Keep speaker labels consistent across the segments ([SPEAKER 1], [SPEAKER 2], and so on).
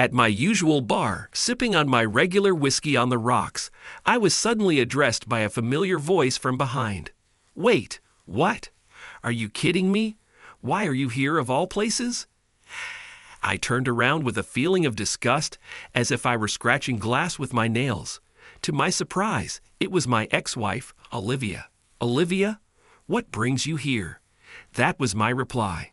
[SPEAKER 1] At my usual bar, sipping on my regular whiskey on the rocks, I was suddenly addressed by a familiar voice from behind. Wait, what? Are you kidding me? Why are you here of all places? I turned around with a feeling of disgust, as if I were scratching glass with my nails. To my surprise, it was my ex-wife, Olivia. Olivia, what brings you here? That was my reply.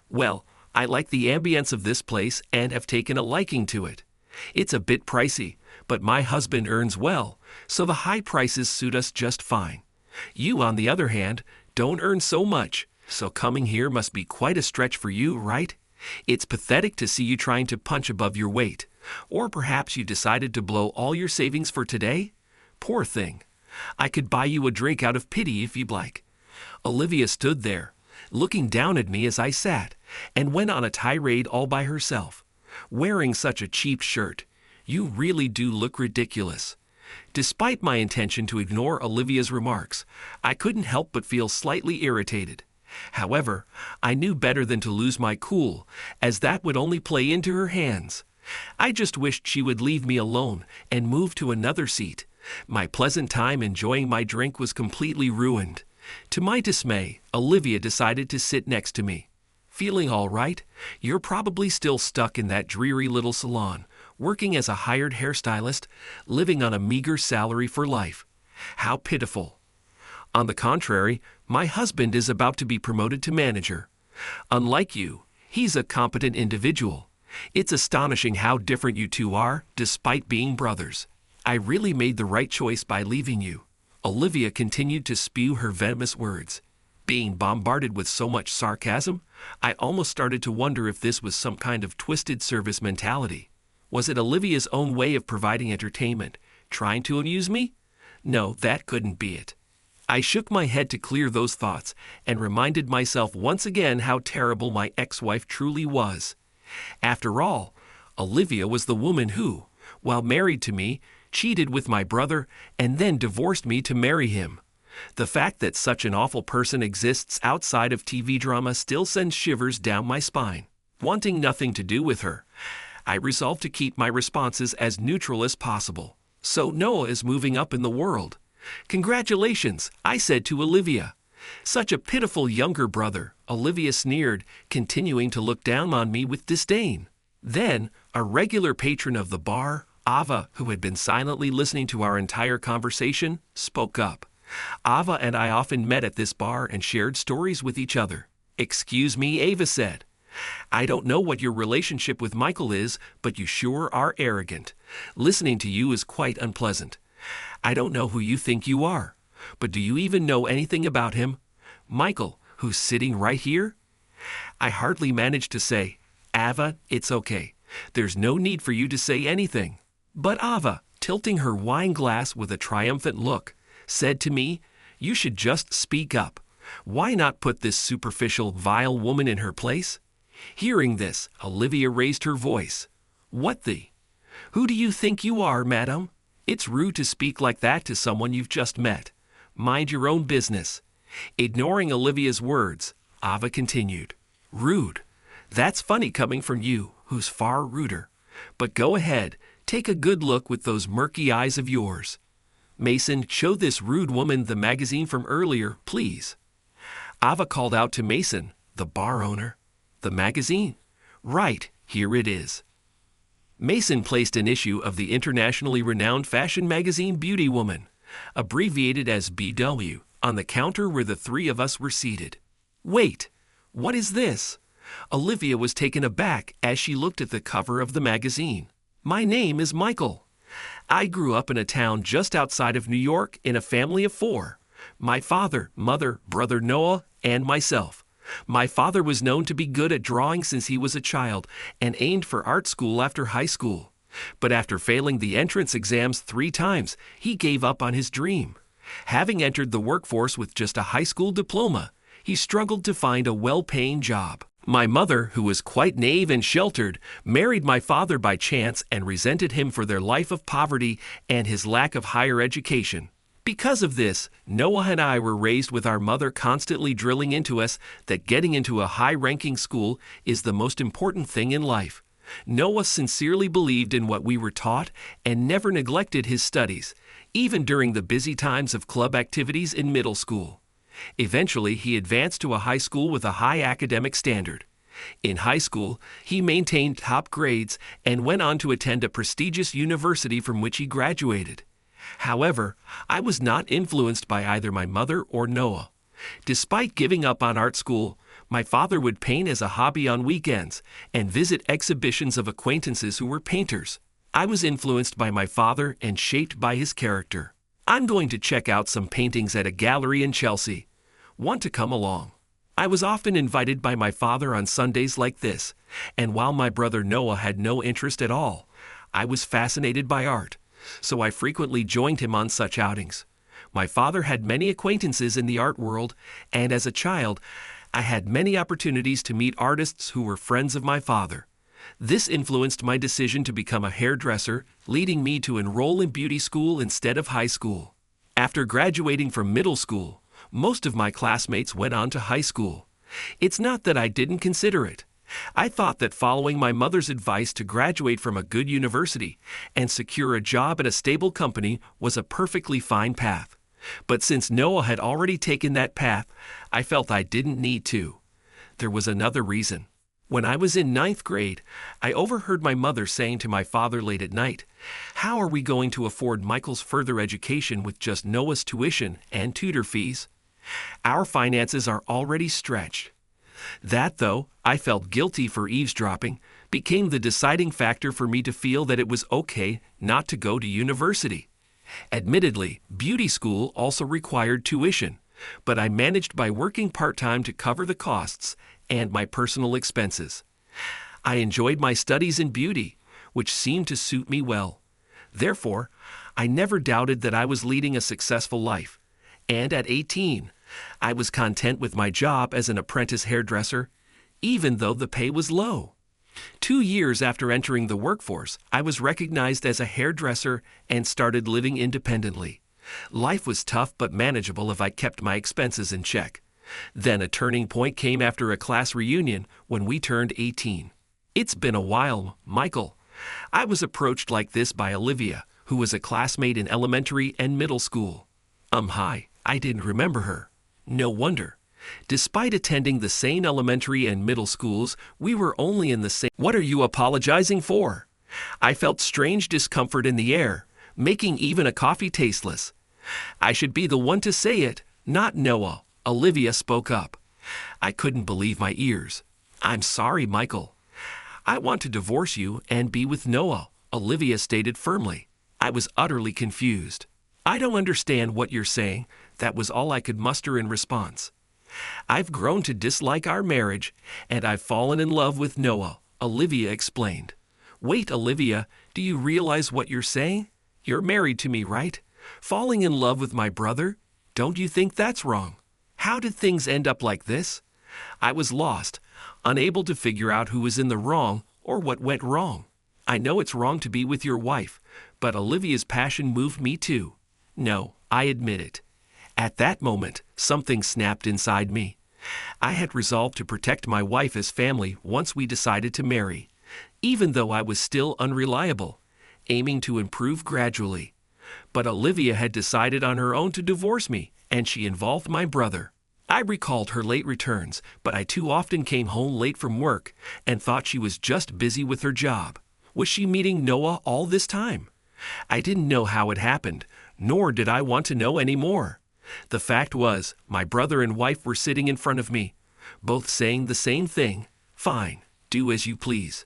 [SPEAKER 1] Well, I like the ambience of this place and have taken a liking to it. It's a bit pricey, but my husband earns well, so the high prices suit us just fine. You, on the other hand, don't earn so much, so coming here must be quite a stretch for you, right? It's pathetic to see you trying to punch above your weight. Or perhaps you decided to blow all your savings for today? Poor thing. I could buy you a drink out of pity if you'd like. Olivia stood there, looking down at me as I sat, and went on a tirade all by herself. Wearing such a cheap shirt, you really do look ridiculous. Despite my intention to ignore Olivia's remarks, I couldn't help but feel slightly irritated. However, I knew better than to lose my cool, as that would only play into her hands. I just wished she would leave me alone and move to another seat. My pleasant time enjoying my drink was completely ruined. To my dismay, Olivia decided to sit next to me. Feeling all right? You're probably still stuck in that dreary little salon, working as a hired hairstylist, living on a meager salary for life. How pitiful. On the contrary, my husband is about to be promoted to manager. Unlike you, he's a competent individual. It's astonishing how different you two are, despite being brothers. I really made the right choice by leaving you. Olivia continued to spew her venomous words. Being bombarded with so much sarcasm, I almost started to wonder if this was some kind of twisted service mentality. Was it Olivia's own way of providing entertainment, trying to amuse me? No, that couldn't be it. I shook my head to clear those thoughts and reminded myself once again how terrible my ex-wife truly was. After all, Olivia was the woman who, while married to me, cheated with my brother and then divorced me to marry him. The fact that such an awful person exists outside of TV drama still sends shivers down my spine. Wanting nothing to do with her, I resolved to keep my responses as neutral as possible. So Noah is moving up in the world. Congratulations, I said to Olivia. Such a pitiful younger brother, Olivia sneered, continuing to look down on me with disdain. Then, a regular patron of the bar, Ava, who had been silently listening to our entire conversation, spoke up. Ava and I often met at this bar and shared stories with each other. Excuse me, Ava said. I don't know what your relationship with Michael is, but you sure are arrogant. Listening to you is quite unpleasant. I don't know who you think you are, but do you even know anything about him? Michael, who's sitting right here? I hardly managed to say, Ava, it's okay. There's no need for you to say anything. But Ava, tilting her wine glass with a triumphant look, said to me, you should just speak up. Why not put this superficial, vile woman in her place? Hearing this, Olivia raised her voice. What the? Who do you think you are, madam? It's rude to speak like that to someone you've just met. Mind your own business. Ignoring Olivia's words, Ava continued. Rude. That's funny coming from you, who's far ruder. But go ahead, take a good look with those murky eyes of yours. Mason, show this rude woman the magazine from earlier, please. Ava called out to Mason, the bar owner. The magazine? Right, here it is. Mason placed an issue of the internationally renowned fashion magazine Beauty Woman, abbreviated as BW, on the counter where the three of us were seated. Wait, what is this? Olivia was taken aback as she looked at the cover of the magazine. My name is Michael. I grew up in a town just outside of New York in a family of 4. My father, mother, brother Noah, and myself. My father was known to be good at drawing since he was a child and aimed for art school after high school. But after failing the entrance exams 3 times, he gave up on his dream. Having entered the workforce with just a high school diploma, he struggled to find a well-paying job. My mother, who was quite naive and sheltered, married my father by chance and resented him for their life of poverty and his lack of higher education. Because of this, Noah and I were raised with our mother constantly drilling into us that getting into a high-ranking school is the most important thing in life. Noah sincerely believed in what we were taught and never neglected his studies, even during the busy times of club activities in middle school. Eventually, he advanced to a high school with a high academic standard. In high school, he maintained top grades and went on to attend a prestigious university from which he graduated. However, I was not influenced by either my mother or Noah. Despite giving up on art school, my father would paint as a hobby on weekends and visit exhibitions of acquaintances who were painters. I was influenced by my father and shaped by his character. I'm going to check out some paintings at a gallery in Chelsea. Want to come along? I was often invited by my father on Sundays like this, and while my brother Noah had no interest at all, I was fascinated by art, so I frequently joined him on such outings. My father had many acquaintances in the art world, and as a child, I had many opportunities to meet artists who were friends of my father. This influenced my decision to become a hairdresser, leading me to enroll in beauty school instead of high school. After graduating from middle school, most of my classmates went on to high school. It's not that I didn't consider it. I thought that following my mother's advice to graduate from a good university and secure a job at a stable company was a perfectly fine path. But since Noah had already taken that path, I felt I didn't need to. There was another reason. When I was in 9th grade, I overheard my mother saying to my father late at night, "How are we going to afford Michael's further education with just Noah's tuition and tutor fees? Our finances are already stretched." That, though I felt guilty for eavesdropping, became the deciding factor for me to feel that it was okay not to go to university. Admittedly, beauty school also required tuition, but I managed by working part-time to cover the costs and my personal expenses. I enjoyed my studies in beauty, which seemed to suit me well. Therefore, I never doubted that I was leading a successful life, and at 18, I was content with my job as an apprentice hairdresser, even though the pay was low. 2 years after entering the workforce, I was recognized as a hairdresser and started living independently. Life was tough but manageable if I kept my expenses in check. Then a turning point came after a class reunion when we turned 18. It's been a while, Michael. I was approached like this by Olivia, who was a classmate in elementary and middle school. Hi, I didn't remember her. No wonder. Despite attending the same elementary and middle schools, we were only in the same... What are you apologizing for? I felt strange discomfort in the air, making even a coffee tasteless. I should be the one to say it, not Noah. Olivia spoke up. I couldn't believe my ears. I'm sorry, Michael. I want to divorce you and be with Noah, Olivia stated firmly. I was utterly confused. I don't understand what you're saying. That was all I could muster in response. I've grown to dislike our marriage, and I've fallen in love with Noah, Olivia explained. Wait, Olivia, do you realize what you're saying? You're married to me, right? Falling in love with my brother? Don't you think that's wrong? How did things end up like this? I was lost, unable to figure out who was in the wrong or what went wrong. I know it's wrong to be with your wife, but Olivia's passion moved me too. No, I admit it. At that moment, something snapped inside me. I had resolved to protect my wife as family once we decided to marry, even though I was still unreliable, aiming to improve gradually. But Olivia had decided on her own to divorce me, and she involved my brother. I recalled her late returns, but I too often came home late from work and thought she was just busy with her job. Was she meeting Noah all this time? I didn't know how it happened, nor did I want to know any more. The fact was, my brother and wife were sitting in front of me, both saying the same thing. Fine, do as you please.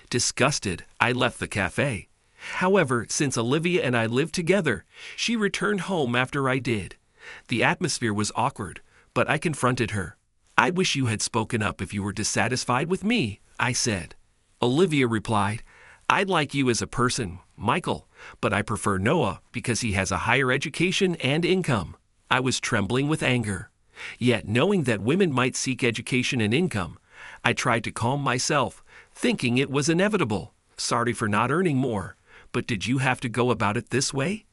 [SPEAKER 1] Disgusted, I left the cafe. However, since Olivia and I lived together, she returned home after I did. The atmosphere was awkward, but I confronted her. I wish you had spoken up if you were dissatisfied with me, I said. Olivia replied, I'd like you as a person, Michael, but I prefer Noah because he has a higher education and income. I was trembling with anger. Yet, knowing that women might seek education and income, I tried to calm myself, thinking it was inevitable. Sorry for not earning more, but did you have to go about it this way?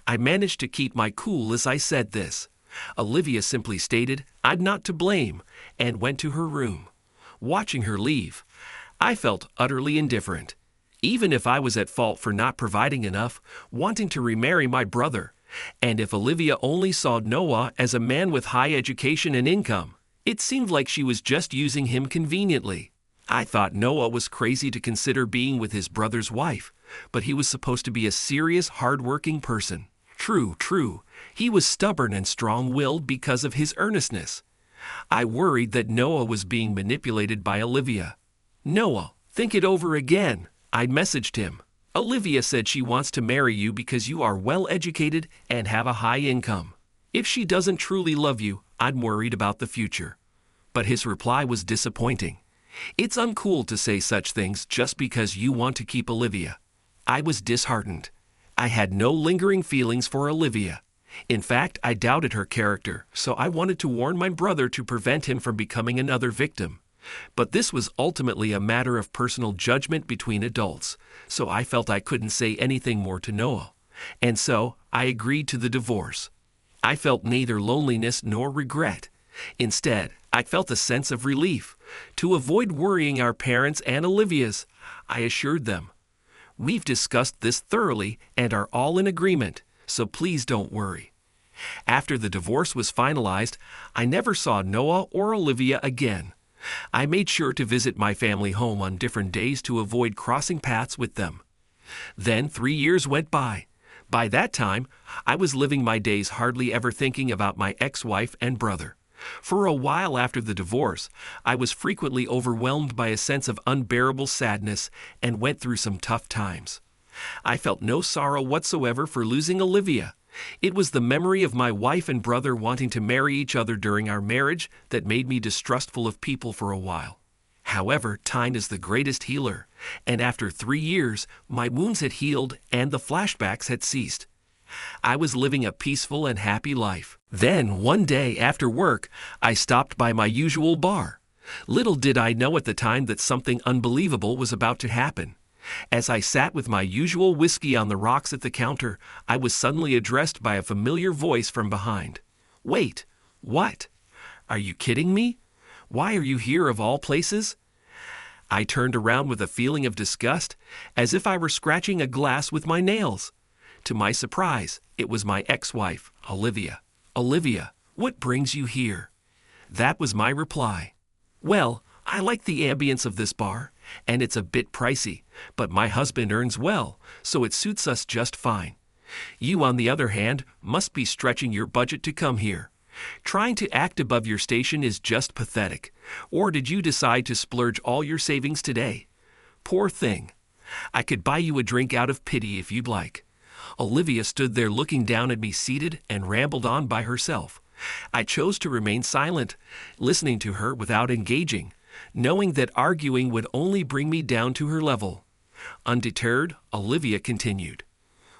[SPEAKER 1] I managed to keep my cool as I said this. Olivia simply stated, I'm not to blame, and went to her room. Watching her leave, I felt utterly indifferent. Even if I was at fault for not providing enough, wanting to remarry my brother, and if Olivia only saw Noah as a man with high education and income, it seemed like she was just using him conveniently. I thought Noah was crazy to consider being with his brother's wife, but he was supposed to be a serious, hard-working person. True, he was stubborn and strong-willed because of his earnestness. I worried that Noah was being manipulated by Olivia. "Noah, think it over again," I messaged him. "Olivia said she wants to marry you because you are well-educated and have a high income. If she doesn't truly love you, I'm worried about the future." But his reply was disappointing. "It's uncool to say such things just because you want to keep Olivia." I was disheartened. I had no lingering feelings for Olivia. In fact, I doubted her character, so I wanted to warn my brother to prevent him from becoming another victim. But this was ultimately a matter of personal judgment between adults, so I felt I couldn't say anything more to Noah. And so, I agreed to the divorce. I felt neither loneliness nor regret. Instead, I felt a sense of relief. To avoid worrying our parents and Olivia's, I assured them, "We've discussed this thoroughly and are all in agreement, so please don't worry." After the divorce was finalized, I never saw Noah or Olivia again. I made sure to visit my family home on different days to avoid crossing paths with them. Then 3 years went by. By that time, I was living my days hardly ever thinking about my ex-wife and brother. For a while after the divorce, I was frequently overwhelmed by a sense of unbearable sadness and went through some tough times. I felt no sorrow whatsoever for losing Olivia. It was the memory of my wife and brother wanting to marry each other during our marriage that made me distrustful of people for a while. However, time is the greatest healer, and after 3 years, my wounds had healed and the flashbacks had ceased. I was living a peaceful and happy life. Then, one day after work, I stopped by my usual bar. Little did I know at the time that something unbelievable was about to happen. As I sat with my usual whiskey on the rocks at the counter, I was suddenly addressed by a familiar voice from behind. "Wait, what? Are you kidding me? Why are you here of all places?" I turned around with a feeling of disgust, as if I were scratching a glass with my nails. To my surprise, it was my ex-wife, Olivia. "Olivia, what brings you here?" That was my reply. "Well, I like the ambience of this bar, and it's a bit pricey, but my husband earns well, so it suits us just fine. You, on the other hand, must be stretching your budget to come here. Trying to act above your station is just pathetic. Or did you decide to splurge all your savings today? Poor thing. I could buy you a drink out of pity if you'd like." Olivia stood there looking down at me seated and rambled on by herself. I chose to remain silent, listening to her without engaging, knowing that arguing would only bring me down to her level. Undeterred, Olivia continued.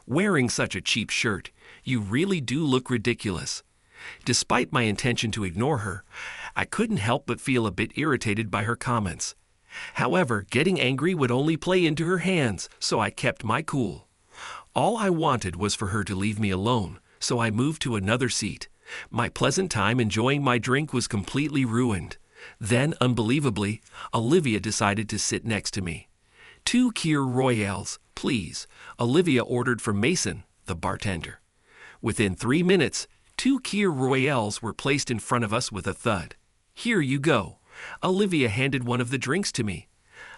[SPEAKER 1] "Wearing such a cheap shirt, you really do look ridiculous." Despite my intention to ignore her, I couldn't help but feel a bit irritated by her comments. However, getting angry would only play into her hands, so I kept my cool. All I wanted was for her to leave me alone, so I moved to another seat. My pleasant time enjoying my drink was completely ruined. Then, unbelievably, Olivia decided to sit next to me. "2 Kir Royales, please," Olivia ordered from Mason, the bartender. Within 3 minutes, 2 Kir Royales were placed in front of us with a thud. "Here you go." Olivia handed one of the drinks to me.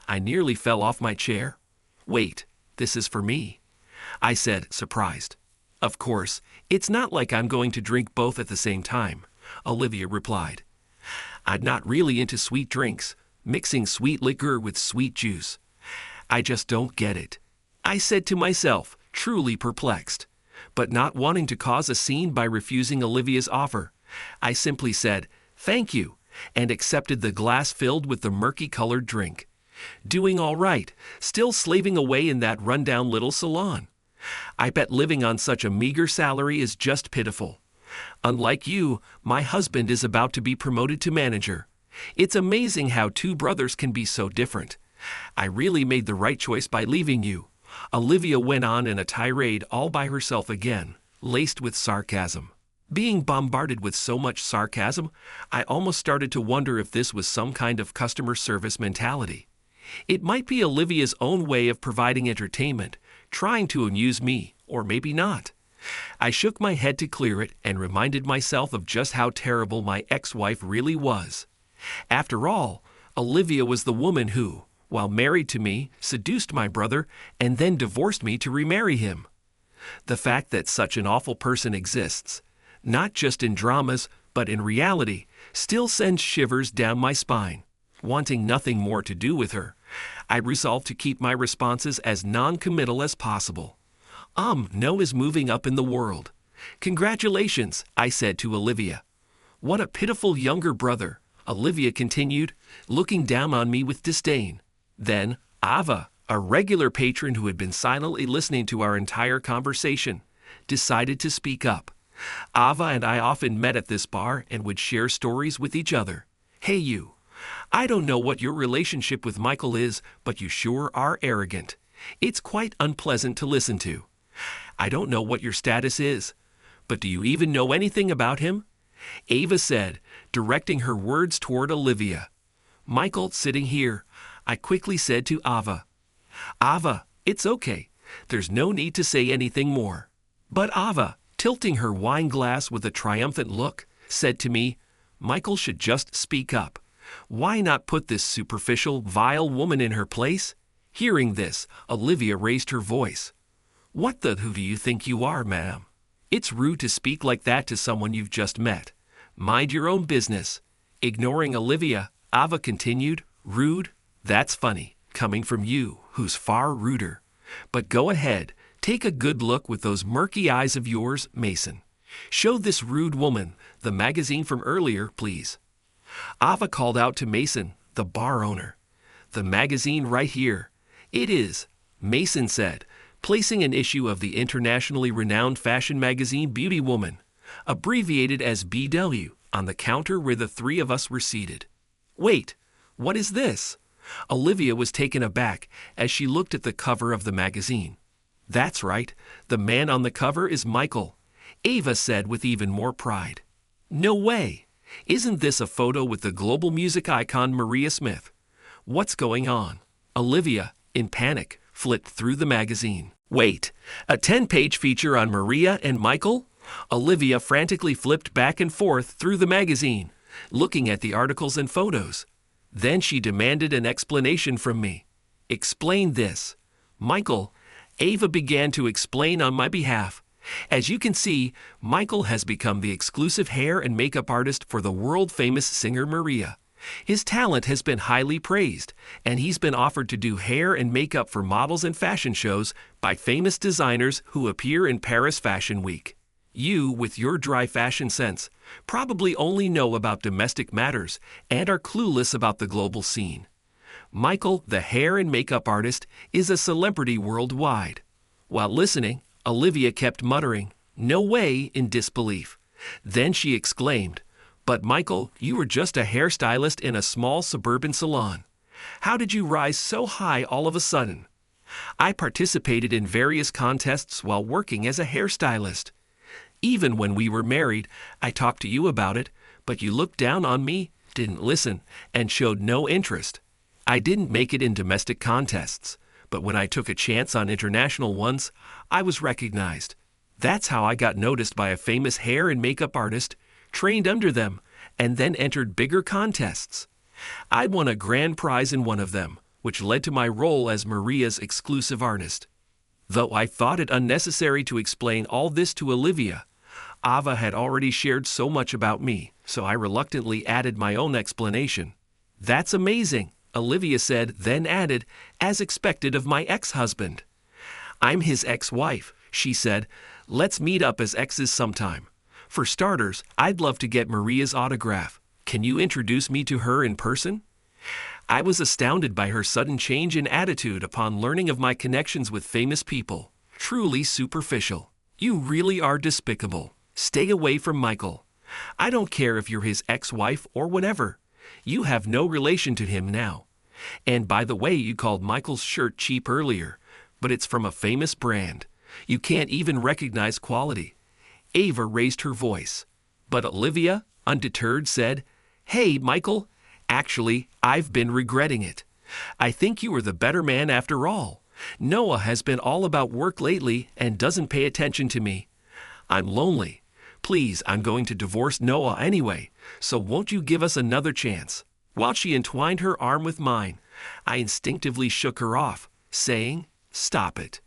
[SPEAKER 1] I nearly fell off my chair. "Wait, this is for me," I said, surprised. "Of course, it's not like I'm going to drink both at the same time," Olivia replied. "I'm not really into sweet drinks, mixing sweet liquor with sweet juice. I just don't get it," I said to myself, truly perplexed. But not wanting to cause a scene by refusing Olivia's offer, I simply said, "Thank you," and accepted the glass filled with the murky-colored drink. Doing all right, still slaving away in that rundown little salon. I bet living on such a meager salary is just pitiful. Unlike you, my husband is about to be promoted to manager. It's amazing how 2 brothers can be so different. I really made the right choice by leaving you." Olivia went on in a tirade all by herself again, laced with sarcasm. Being bombarded with so much sarcasm, I almost started to wonder if this was some kind of customer service mentality. It might be Olivia's own way of providing entertainment, trying to amuse me, or maybe not. I shook my head to clear it and reminded myself of just how terrible my ex-wife really was. After all, Olivia was the woman who, while married to me, seduced my brother and then divorced me to remarry him. The fact that such an awful person exists, not just in dramas, but in reality, still sends shivers down my spine. Wanting nothing more to do with her, I resolved to keep my responses as non-committal as possible. No is moving up in the world. Congratulations, I said to Olivia. What a pitiful younger brother, Olivia continued, looking down on me with disdain. Then, Ava, a regular patron who had been silently listening to our entire conversation, decided to speak up. Ava and I often met at this bar and would share stories with each other. Hey you, I don't know what your relationship with Michael is, but you sure are arrogant. It's quite unpleasant to listen to. I don't know what your status is, but do you even know anything about him? Ava said, directing her words toward Olivia. Michael sitting here, I quickly said to Ava. Ava, it's okay. There's no need to say anything more. But Ava, tilting her wine glass with a triumphant look, said to me, Michael should just speak up. Why not put this superficial, vile woman in her place? Hearing this, Olivia raised her voice. What the who do you think you are, ma'am? It's rude to speak like that to someone you've just met. Mind your own business. Ignoring Olivia, Ava continued, rude? That's funny, coming from you, who's far ruder. But go ahead, take a good look with those murky eyes of yours, Mason. Show this rude woman the magazine from earlier, please. Ava called out to Mason, the bar owner. The magazine right here. It is, Mason said, placing an issue of the internationally renowned fashion magazine Beauty Woman, abbreviated as BW, on the counter where the three of us were seated. Wait, what is this? Olivia was taken aback as she looked at the cover of the magazine. That's right, the man on the cover is Michael, Ava said with even more pride. No way! Isn't this a photo with the global music icon Maria Smith? What's going on? Olivia, in panic, flipped through the magazine. Wait, a 10-page feature on Maria and Michael? Olivia frantically flipped back and forth through the magazine, looking at the articles and photos. Then she demanded an explanation from me. Explain this. Michael, Ava began to explain on my behalf. As you can see, Michael has become the exclusive hair and makeup artist for the world-famous singer Maria. His talent has been highly praised, and he's been offered to do hair and makeup for models and fashion shows by famous designers who appear in Paris Fashion Week. You, with your dry fashion sense, probably only know about domestic matters and are clueless about the global scene. Michael, the hair and makeup artist, is a celebrity worldwide. While listening, Olivia kept muttering, "No way," in disbelief. Then she exclaimed, "But Michael, you were just a hairstylist in a small suburban salon. How did you rise so high all of a sudden?" I participated in various contests while working as a hairstylist. Even when we were married, I talked to you about it, but you looked down on me, didn't listen, and showed no interest. I didn't make it in domestic contests, but when I took a chance on international ones, I was recognized. That's how I got noticed by a famous hair and makeup artist, trained under them, and then entered bigger contests. I won a grand prize in one of them, which led to my role as Maria's exclusive artist. Though I thought it unnecessary to explain all this to Olivia, Ava had already shared so much about me, so I reluctantly added my own explanation. "That's amazing," Olivia said, then added, "as expected of my ex-husband." "I'm his ex-wife," she said. "Let's meet up as exes sometime. For starters, I'd love to get Maria's autograph. Can you introduce me to her in person?" I was astounded by her sudden change in attitude upon learning of my connections with famous people. Truly superficial. You really are despicable. Stay away from Michael. I don't care if you're his ex-wife or whatever. You have no relation to him now. And by the way, you called Michael's shirt cheap earlier, but it's from a famous brand. You can't even recognize quality. Ava raised her voice. But Olivia, undeterred, said, "Hey, Michael, actually, I've been regretting it. I think you are the better man after all. Noah has been all about work lately and doesn't pay attention to me. I'm lonely. Please, I'm going to divorce Noah anyway, so won't you give us another chance?" While she entwined her arm with mine, I instinctively shook her off, saying, "Stop it."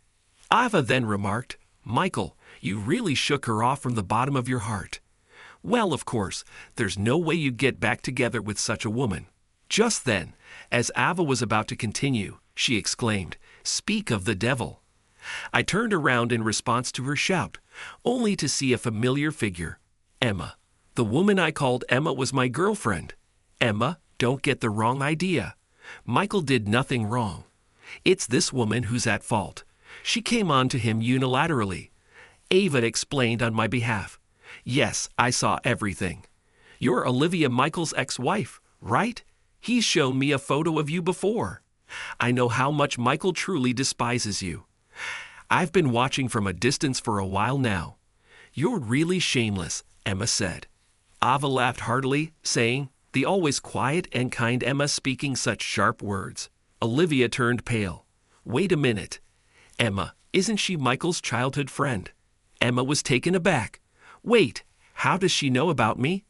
[SPEAKER 1] Ava then remarked, "Michael, you really shook her off from the bottom of your heart." Well, of course, there's no way you get back together with such a woman. Just then, as Ava was about to continue, she exclaimed, "Speak of the devil." I turned around in response to her shout, only to see a familiar figure, Emma. The woman I called Emma was my girlfriend. Emma, don't get the wrong idea. Michael did nothing wrong. It's this woman who's at fault. She came on to him unilaterally. Ava explained on my behalf. "Yes, I saw everything. You're Olivia Michael's ex-wife, right? He's shown me a photo of you before. I know how much Michael truly despises you. I've been watching from a distance for a while now." "You're really shameless," Emma said. Ava laughed heartily, saying, "The always quiet and kind Emma speaking such sharp words." Olivia turned pale. "Wait a minute. Emma, isn't she Michael's childhood friend?" Emma was taken aback. "Wait, how does she know about me?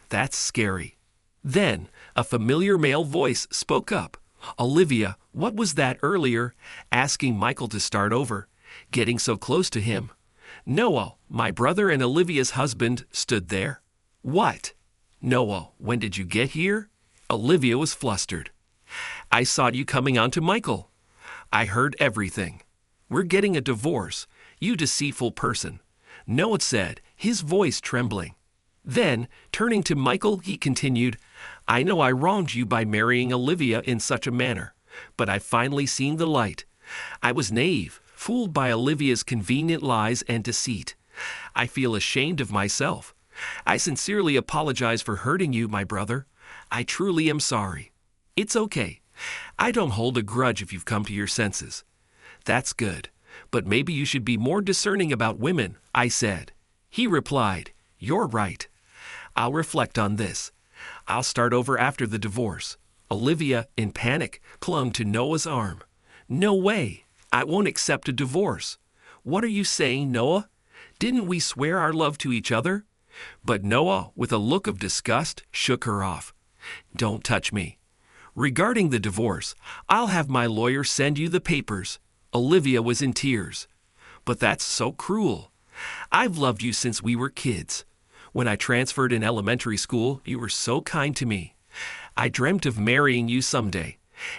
[SPEAKER 1] That's scary." Then, a familiar male voice spoke up. "Olivia, what was that earlier, asking Michael to start over, getting so close to him?" Noah, my brother and Olivia's husband, stood there. "What? Noah, when did you get here?" Olivia was flustered. "I saw you coming on to Michael. I heard everything. We're getting a divorce, you deceitful person," Noah said, his voice trembling. Then, turning to Michael, he continued, "I know I wronged you by marrying Olivia in such a manner, but I've finally seen the light. I was naive, fooled by Olivia's convenient lies and deceit. I feel ashamed of myself. I sincerely apologize for hurting you, my brother. I truly am sorry. It's okay. I don't hold a grudge if you've come to your senses." "That's good, but maybe you should be more discerning about women," I said. He replied, "You're right. I'll reflect on this. I'll start over after the divorce." Olivia, in panic, clung to Noah's arm. "No way. I won't accept a divorce." "What are you saying, Noah? Didn't we swear our love to each other?" But Noah, with a look of disgust, shook her off. "Don't touch me. Regarding the divorce, I'll have my lawyer send you the papers." Olivia was in tears. "But that's so cruel. I've loved you since we were kids. When I transferred in elementary school, you were so kind to me. I dreamt of marrying you someday.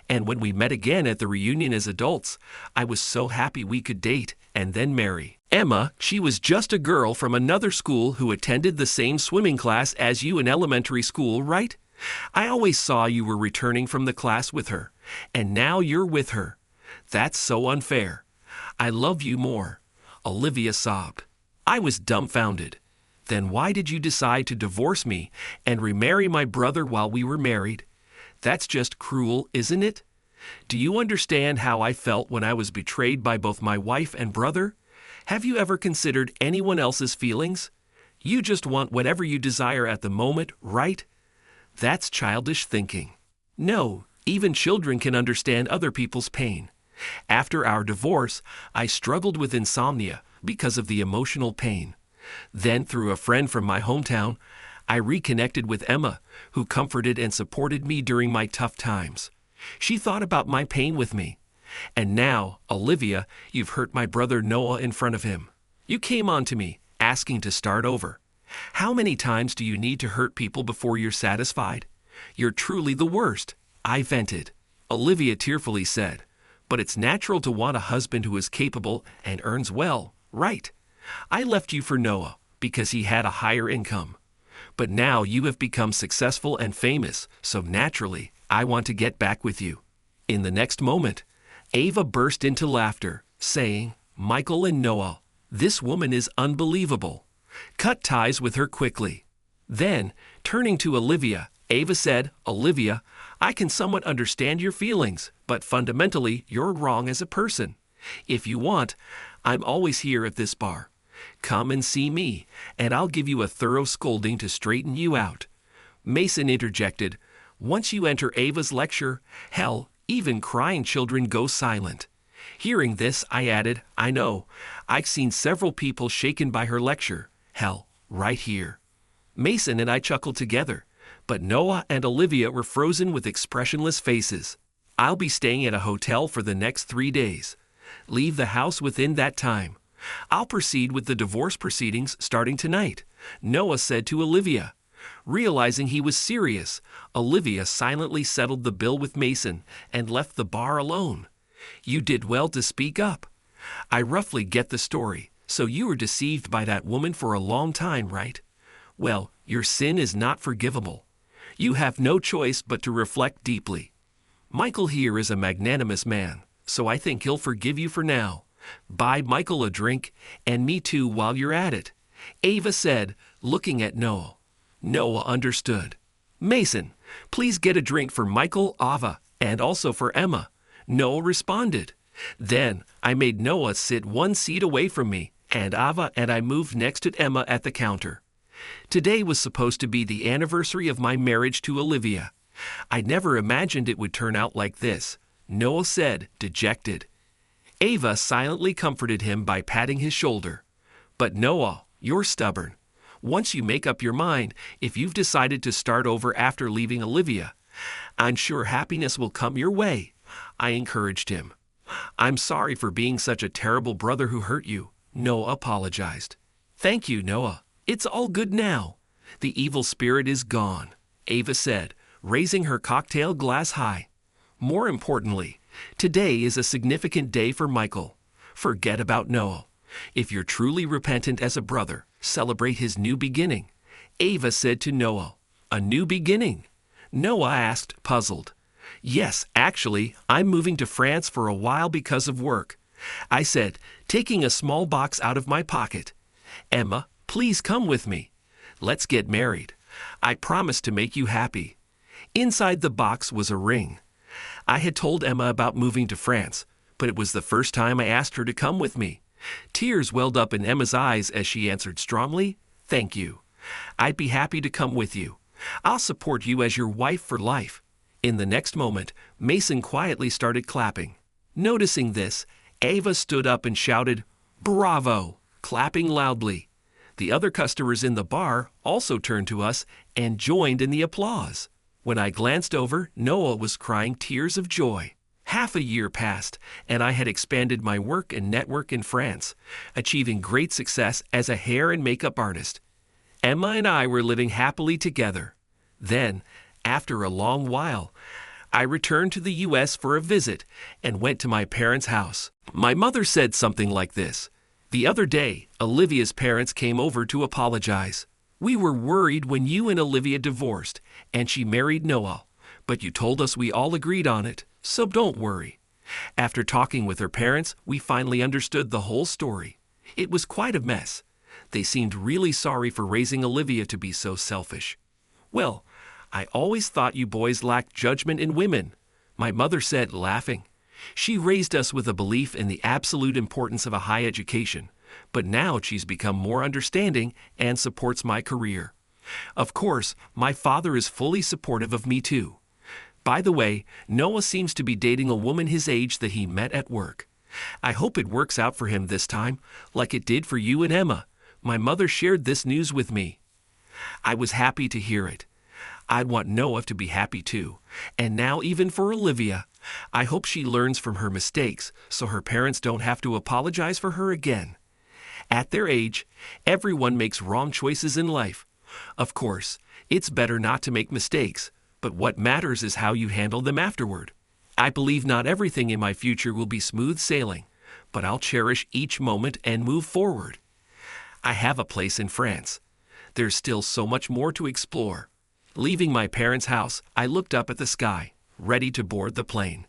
[SPEAKER 1] And when we met again at the reunion as adults, I was so happy we could date and then marry. Emma, she was just a girl from another school who attended the same swimming class as you in elementary school, right? I always saw you were returning from the class with her, and now you're with her. That's so unfair. I love you more." Olivia sobbed. I was dumbfounded. "Then why did you decide to divorce me and remarry my brother while we were married? That's just cruel, isn't it? Do you understand how I felt when I was betrayed by both my wife and brother? Have you ever considered anyone else's feelings? You just want whatever you desire at the moment, right? That's childish thinking. No, even children can understand other people's pain. After our divorce, I struggled with insomnia because of the emotional pain. Then, through a friend from my hometown, I reconnected with Emma, who comforted and supported me during my tough times. She thought about my pain with me. And now, Olivia, you've hurt my brother Noah in front of him. You came on to me, asking to start over. How many times do you need to hurt people before you're satisfied? You're truly the worst." I vented. Olivia tearfully said, "But it's natural to want a husband who is capable and earns well, right? I left you for Noah because he had a higher income. But now you have become successful and famous, so naturally, I want to get back with you." In the next moment, Ava burst into laughter, saying, "Michael and Noah, this woman is unbelievable. Cut ties with her quickly." Then, turning to Olivia, Ava said, "Olivia, I can somewhat understand your feelings, but fundamentally, you're wrong as a person. If you want, I'm always here at this bar. Come and see me, and I'll give you a thorough scolding to straighten you out." Mason interjected, "Once you enter Ava's lecture, hell, Even crying children go silent. Hearing this, I added, I know. I've seen several people shaken by her lecture. Hell, right here. Mason and I chuckled together, but Noah and Olivia were frozen with expressionless faces. I'll be staying at a hotel for the next 3 days. Leave the house within that time. I'll proceed with the divorce proceedings starting tonight, Noah said to Olivia. Realizing he was serious, Olivia silently settled the bill with Mason and left the bar alone. You did well to speak up. I roughly get the story, so you were deceived by that woman for a long time, right? Well, your sin is not forgivable. You have no choice but to reflect deeply. Michael here is a magnanimous man, so I think he'll forgive you for now. Buy Michael a drink, and me too while you're at it, Ava said, looking at Noah. Noah understood. Mason, please get a drink for Michael, Ava, and also for Emma, Noah responded. Then I made Noah sit 1 seat away from me, and Ava and I moved next to Emma at the counter. Today was supposed to be the anniversary of my marriage to Olivia. I never imagined it would turn out like this, Noah said, dejected. Ava silently comforted him by patting his shoulder. But Noah, you're stubborn. Once you make up your mind, if you've decided to start over after leaving Olivia, I'm sure happiness will come your way, I encouraged him. I'm sorry for being such a terrible brother who hurt you, Noah apologized. Thank you, Noah. It's all good now. The evil spirit is gone, Ava said, raising her cocktail glass high. More importantly, today is a significant day for Michael. Forget about Noah. If you're truly repentant as a brother, celebrate his new beginning, Ava said to Noah. A new beginning? Noah asked, puzzled. Yes, actually, I'm moving to France for a while because of work, I said, taking a small box out of my pocket. Emma, please come with me. Let's get married. I promise to make you happy. Inside the box was a ring. I had told Emma about moving to France, but it was the first time I asked her to come with me. Tears welled up in Emma's eyes as she answered strongly, Thank you. I'd be happy to come with you. I'll support you as your wife for life. In the next moment, Mason quietly started clapping. Noticing this, Ava stood up and shouted, Bravo, clapping loudly. The other customers in the bar also turned to us and joined in the applause. When I glanced over, Noah was crying tears of joy. Half a year passed, and I had expanded my work and network in France, achieving great success as a hair and makeup artist. Emma and I were living happily together. Then, after a long while, I returned to the U.S. for a visit and went to my parents' house. My mother said something like this. The other day, Olivia's parents came over to apologize. We were worried when you and Olivia divorced, and she married Noah, but you told us we all agreed on it, so don't worry. After talking with her parents, we finally understood the whole story. It was quite a mess. They seemed really sorry for raising Olivia to be so selfish. Well, I always thought you boys lacked judgment in women, my mother said, laughing. She raised us with a belief in the absolute importance of a high education, but now she's become more understanding and supports my career. Of course, my father is fully supportive of me too. By the way, Noah seems to be dating a woman his age that he met at work. I hope it works out for him this time, like it did for you and Emma. My mother shared this news with me. I was happy to hear it. I'd want Noah to be happy too. And now even for Olivia, I hope she learns from her mistakes so her parents don't have to apologize for her again. At their age, everyone makes wrong choices in life. Of course, it's better not to make mistakes, but what matters is how you handle them afterward. I believe not everything in my future will be smooth sailing, but I'll cherish each moment and move forward. I have a place in France. There's still so much more to explore. Leaving my parents' house, I looked up at the sky, ready to board the plane.